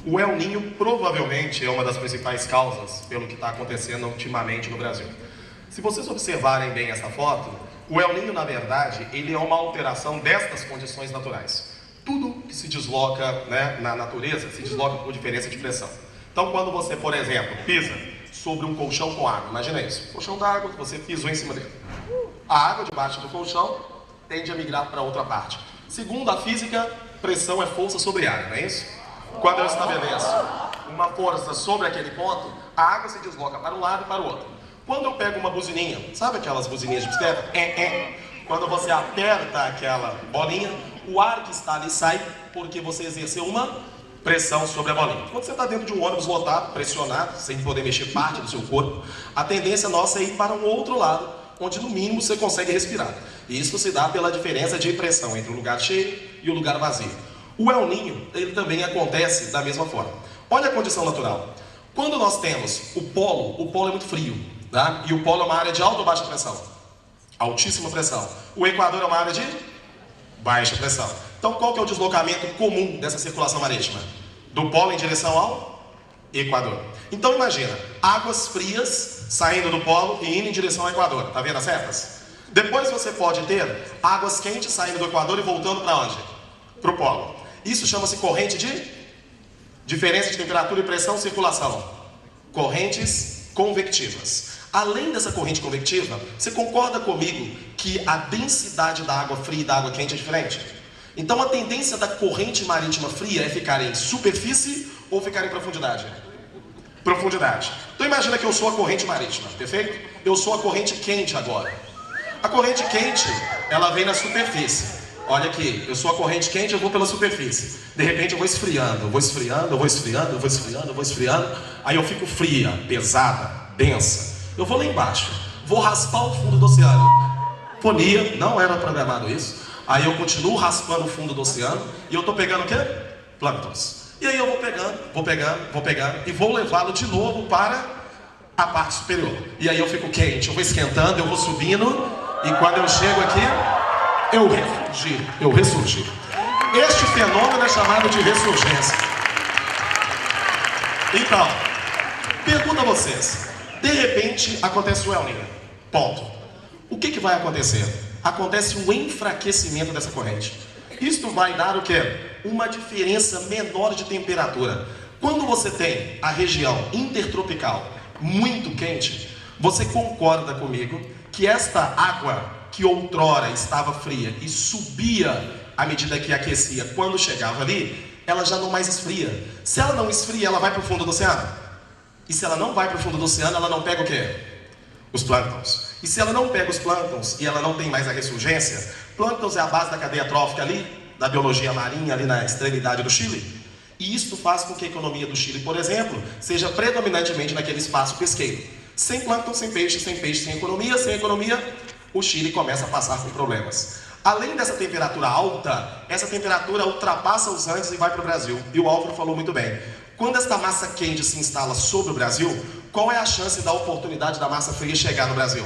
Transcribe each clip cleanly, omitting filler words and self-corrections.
O El Niño provavelmente é uma das principais causas pelo que está acontecendo ultimamente no Brasil. Se vocês observarem bem essa foto, o El Niño, na verdade, ele é uma alteração destas condições naturais. Tudo que se desloca, né, na natureza se desloca por diferença de pressão. Então, quando você, por exemplo, pisa sobre um colchão com água, imagina isso, colchão d'água, você pisou em cima dele. A água debaixo do colchão tende a migrar para outra parte. Segundo a física, pressão é força sobre área, não é isso? Quando eu estabeleço uma força sobre aquele ponto, a água se desloca para um lado e para o outro. Quando eu pego uma buzininha, sabe aquelas buzininhas de bicicleta? Quando você aperta aquela bolinha, o ar que está ali sai porque você exerceu uma pressão sobre a bolinha. Quando você está dentro de um ônibus lotado, pressionado, sem poder mexer parte do seu corpo, a tendência nossa é ir para um outro lado, onde no mínimo você consegue respirar. E isso se dá pela diferença de pressão entre o lugar cheio e o lugar vazio. O El Niño, ele também acontece da mesma forma. Olha a condição natural. Quando nós temos o polo é muito frio, tá? E o polo é uma área de alta ou baixa pressão? Altíssima pressão. O equador é uma área de baixa pressão. Então, qual que é o deslocamento comum dessa circulação marítima? Do polo em direção ao equador. Então, imagina, águas frias saindo do polo e indo em direção ao equador. Tá vendo as setas? Depois você pode ter águas quentes saindo do equador e voltando para onde? Para o polo. Isso chama-se corrente de diferença de temperatura e pressão, circulação. Correntes convectivas. Além dessa corrente convectiva, você concorda comigo que a densidade da água fria e da água quente é diferente? Então a tendência da corrente marítima fria é ficar em superfície ou ficar em profundidade? Profundidade. Então imagina que eu sou a corrente marítima, perfeito? Eu sou a corrente quente agora. A corrente quente, ela vem na superfície. Olha aqui, eu sou a corrente quente, eu vou pela superfície. De repente eu vou esfriando, eu vou esfriando, eu vou esfriando, eu vou esfriando, eu vou esfriando. Aí eu fico fria, pesada, densa. Eu vou lá embaixo, vou raspar o fundo do oceano. Fonia, não era programado isso. Aí eu continuo raspando o fundo do oceano e eu tô pegando o quê? Plânctons. E aí eu vou pegando e vou levá-lo de novo para a parte superior. E aí eu fico quente, eu vou esquentando, eu vou subindo e quando eu chego aqui, eu ressurgi. Este fenômeno é chamado de ressurgência. Então, pergunto a vocês. De repente, acontece o El Niño. Ponto. O que vai acontecer? Acontece um enfraquecimento dessa corrente. Isto vai dar o quê? Uma diferença menor de temperatura. Quando você tem a região intertropical muito quente, você concorda comigo que esta água que outrora estava fria e subia à medida que aquecia, quando chegava ali, ela já não mais esfria. Se ela não esfria, ela vai para o fundo do oceano. E se ela não vai para o fundo do oceano, ela não pega o quê? Os plânctons. E se ela não pega os plânctons e ela não tem mais a ressurgência, plânctons é a base da cadeia trófica ali, da biologia marinha ali na extremidade do Chile. E isto faz com que a economia do Chile, por exemplo, seja predominantemente naquele espaço pesqueiro. Sem plâncton, sem peixe, sem economia, o Chile começa a passar por problemas. Além dessa temperatura alta, essa temperatura ultrapassa os Andes e vai para o Brasil. E o Álvaro falou muito bem. Quando esta massa quente se instala sobre o Brasil, qual é a chance da oportunidade da massa fria chegar no Brasil?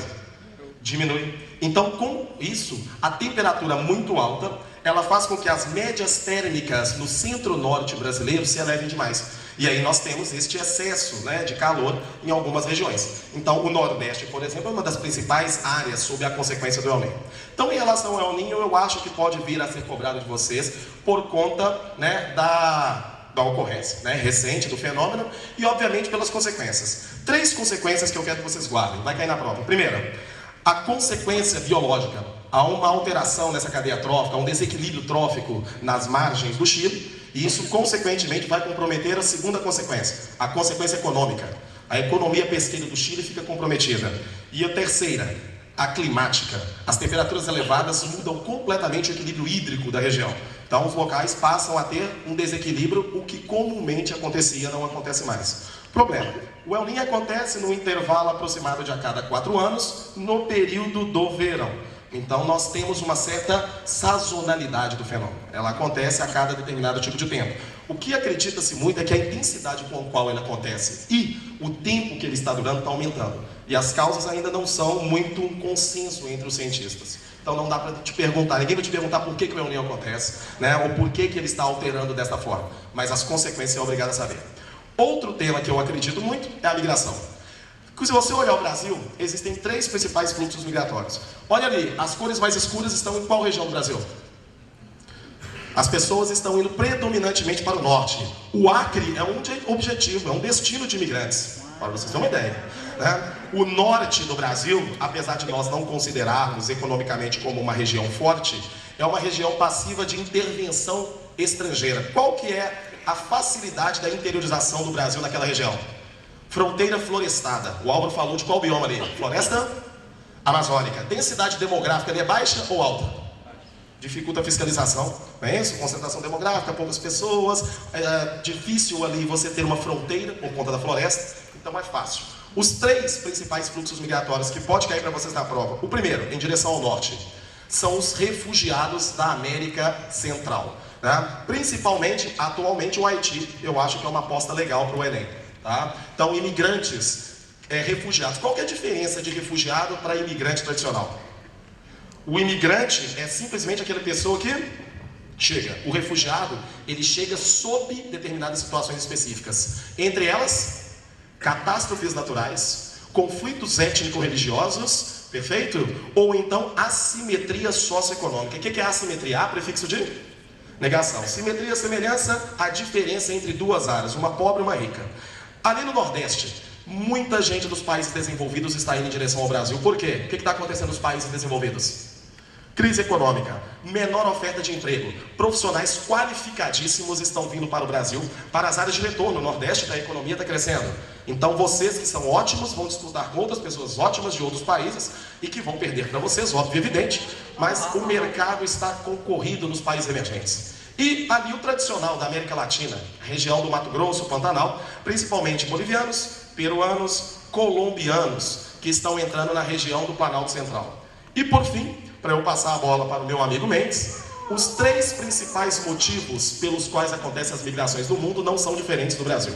Diminui. Então, com isso, a temperatura muito alta, ela faz com que as médias térmicas no centro-norte brasileiro se elevem demais. E aí nós temos este excesso, né, de calor em algumas regiões. Então, o Nordeste, por exemplo, é uma das principais áreas sob a consequência do El Niño. Então, em relação ao El Niño, eu acho que pode vir a ser cobrado de vocês por conta, né, da ocorrência, né, recente do fenômeno e, obviamente, pelas consequências. 3 consequências que eu quero que vocês guardem. Vai cair na prova. Primeira, a consequência biológica. Há uma alteração nessa cadeia trófica, um desequilíbrio trófico nas margens do Chile. E isso, consequentemente, vai comprometer a segunda consequência, a consequência econômica. A economia pesqueira do Chile fica comprometida. E a terceira, a climática. As temperaturas elevadas mudam completamente o equilíbrio hídrico da região. Então, os locais passam a ter um desequilíbrio, o que comumente acontecia não acontece mais. Problema. O El Niño acontece no intervalo aproximado de a cada 4 anos, no período do verão. Então nós temos uma certa sazonalidade do fenômeno. Ela acontece a cada determinado tipo de tempo. O que acredita-se muito é que a intensidade com a qual ele acontece e o tempo que ele está durando está aumentando. E as causas ainda não são muito um consenso entre os cientistas. Então não dá para te perguntar, ninguém vai te perguntar por que o El Niño acontece, né? Ou por que ele está alterando desta forma. Mas as consequências é obrigado a saber. Outro tema que eu acredito muito é a migração. Se você olhar o Brasil, existem 3 principais fluxos migratórios. Olha ali, as cores mais escuras estão em qual região do Brasil? As pessoas estão indo predominantemente para o norte. O Acre é um objetivo, é um destino de imigrantes, para vocês terem uma ideia, né? O norte do Brasil, apesar de nós não considerarmos economicamente como uma região forte, é uma região passiva de intervenção estrangeira. Qual que é a facilidade da interiorização do Brasil naquela região? Fronteira florestada. O Álvaro falou de qual bioma ali? Floresta amazônica. Densidade demográfica ali é baixa ou alta? Dificulta a fiscalização, não é isso? Concentração demográfica, poucas pessoas, é difícil ali você ter uma fronteira por conta da floresta, então é fácil. Os 3 principais fluxos migratórios que pode cair para vocês na prova. O primeiro, em direção ao norte, são os refugiados da América Central, né? Principalmente, atualmente, o Haiti, eu acho que é uma aposta legal para o Enem, tá? Então, imigrantes, refugiados. Qual que é a diferença de refugiado para imigrante tradicional? O imigrante é simplesmente aquela pessoa que chega. O refugiado, ele chega sob determinadas situações específicas. Entre elas, catástrofes naturais, conflitos étnico-religiosos, perfeito? Ou então, assimetria socioeconômica. O que é assimetria? A, prefixo de negação. Simetria, semelhança, a diferença entre 2 áreas, uma pobre e uma rica. Ali no Nordeste, muita gente dos países desenvolvidos está indo em direção ao Brasil. Por quê? O que está acontecendo nos países desenvolvidos? Crise econômica, menor oferta de emprego, profissionais qualificadíssimos estão vindo para o Brasil, para as áreas de retorno. O Nordeste da economia está crescendo. Então vocês que são ótimos vão disputar com outras pessoas ótimas de outros países e que vão perder para vocês, óbvio e evidente, mas o mercado está concorrido nos países emergentes. E ali o tradicional da América Latina, região do Mato Grosso, Pantanal, principalmente bolivianos, peruanos, colombianos, que estão entrando na região do Planalto Central. E por fim, para eu passar a bola para o meu amigo Mendes, os 3 principais motivos pelos quais acontecem as migrações do mundo não são diferentes do Brasil.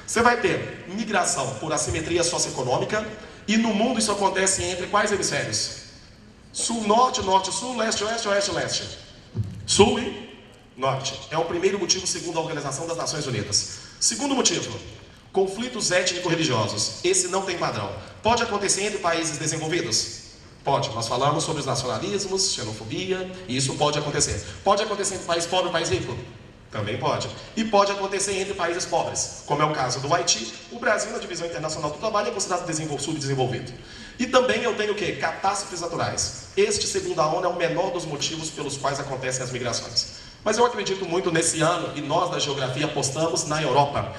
Você vai ter migração por assimetria socioeconômica, e no mundo isso acontece entre quais hemisférios? Sul, norte, norte, sul, leste, oeste, oeste, leste. Sul e norte. É o primeiro motivo segundo a Organização das Nações Unidas. Segundo motivo, conflitos étnico-religiosos. Esse não tem padrão. Pode acontecer entre países desenvolvidos? Pode. Nós falamos sobre os nacionalismos, xenofobia, e isso pode acontecer. Pode acontecer entre país pobre e país rico? Também pode. E pode acontecer entre países pobres, como é o caso do Haiti. O Brasil, na Divisão Internacional do Trabalho, é considerado subdesenvolvido. E também eu tenho o quê? Catástrofes naturais. Este, segundo a ONU, é o menor dos motivos pelos quais acontecem as migrações. Mas eu acredito muito nesse ano, e nós da geografia apostamos na Europa.